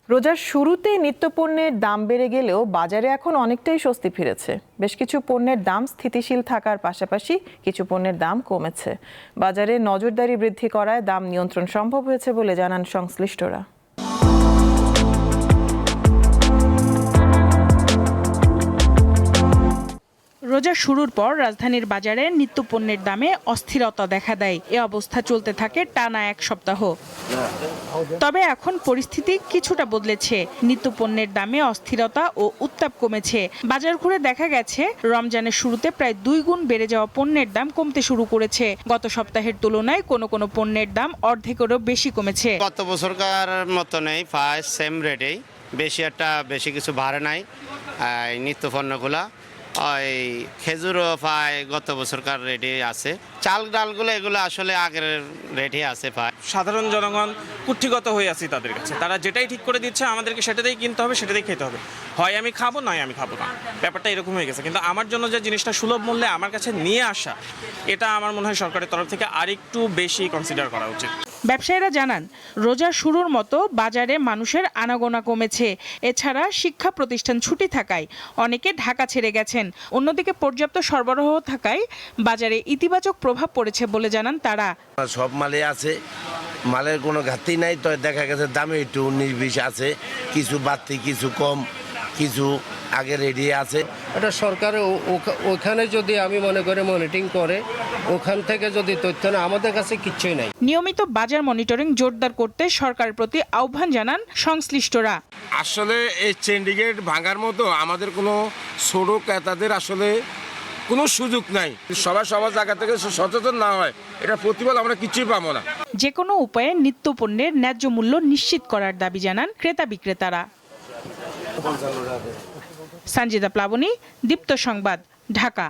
রোজার শুরুতে নিত্যপণ্যের দাম বেড়ে গেলেও বাজারে এখন অনেকটাই স্বস্তি ফিরেছে। বেশ কিছু পণ্যের দাম স্থিতিশীল থাকার পাশাপাশি কিছু পণ্যের দাম কমেছে। বাজারে নজরদারি বৃদ্ধি করায় দাম নিয়ন্ত্রণ সম্ভব হয়েছে বলে জানান সংশ্লিষ্টরা। রোজা শুরুর পর রাজধানীর বাজারে নিত্যপণ্যের দামে অস্থিরতা দেখা দেয়। এ অবস্থা চলতে থাকে টানা এক সপ্তাহ। তবে এখন পরিস্থিতি কিছুটা বদলেছে। নিত্যপণ্যের দামে অস্থিরতা ও উত্তাপ কমেছে। বাজার ঘুরে দেখা গেছে রমজানের শুরুতে প্রায় 2 গুণ বেড়ে যাওয়া পণ্যের দাম কমতে শুরু করেছে। গত সপ্তাহের তুলনায় কোনো পণ্যের দাম অর্ধেকেরও বেশি কমেছে। গত বছরকার মতো নেই, ফার্স্ট সেম রেটেই, বেশি কিছু বাড়ে নাই। নিত্য পণ্যগুলা ওই খেজুরও পায় গত বছরকার রেটে আছে। চাল ডালগুলো এগুলো আসলে আগের রেটে আছে পায়। সাধারণ জনগণ কুঠিগত হয়ে আছি তাদের কাছে। তারা যেটাই ঠিক করে দিচ্ছে আমাদেরকে সেটাতেই কিনতে হবে, সেটাতেই খেতে হবে। হয় আমি খাবো, নয় আমি খাবো না। ব্যাপারটা এরকম হয়ে গেছে। কিন্তু আমার জন্য যে জিনিসটা সুলভ মূল্যে আমার কাছে নিয়ে আসা, এটা আমার মনে হয় সরকারের তরফ থেকে আরেকটু বেশি কনসিডার করা উচিত। ব্যবসায়ীরা জানান, রোজা শুরুর মতো বাজারে মানুষের আনাগোনা কমেছে। এছাড়া শিক্ষা প্রতিষ্ঠান ছুটি থাকায় অনেকে ঢাকা ছেড়ে গেছেন। অন্যদিকে পর্যাপ্ত সরবরাহ থাকায় বাজারে ইতিবাচক প্রভাব পড়েছে বলে জানান তারা। সব মালে আছে, মালের কোনো ঘাটতি নাই। তো দেখা গেছে দামে একটু 19-20 আছে, কিছু বাড়তি কিছু কম, কিছু আগে রেডি আছে। এটা সরকারের ওখানে যদি আমি মনে করি মনিটরিং করে, ওখান থেকে যদি তথ্য না, আমাদের কাছে কিচ্ছুই নাই। নিয়মিত বাজার মনিটরিং জোরদার করতে সরকারের প্রতি আহ্বান জানান সংশ্লিষ্টরা। আসলে এই সিন্ডিকেট ভাঙার মতো আমাদের কোনো ছোট ক্রেতাদের আসলে কোনো সুযোগ নাই। সবার জায়গা থেকে সচেতন না হয়, এটা প্রতিবাদ আমরা কিছুই পাবো না। যে কোনো উপায়ে নিত্যপণ্যের ন্যায্য মূল্য নিশ্চিত করার দাবি জানান ক্রেতা বিক্রেতারা। সঞ্জিদা প্লাবনী, দীপ্ত সংবাদ, ঢাকা।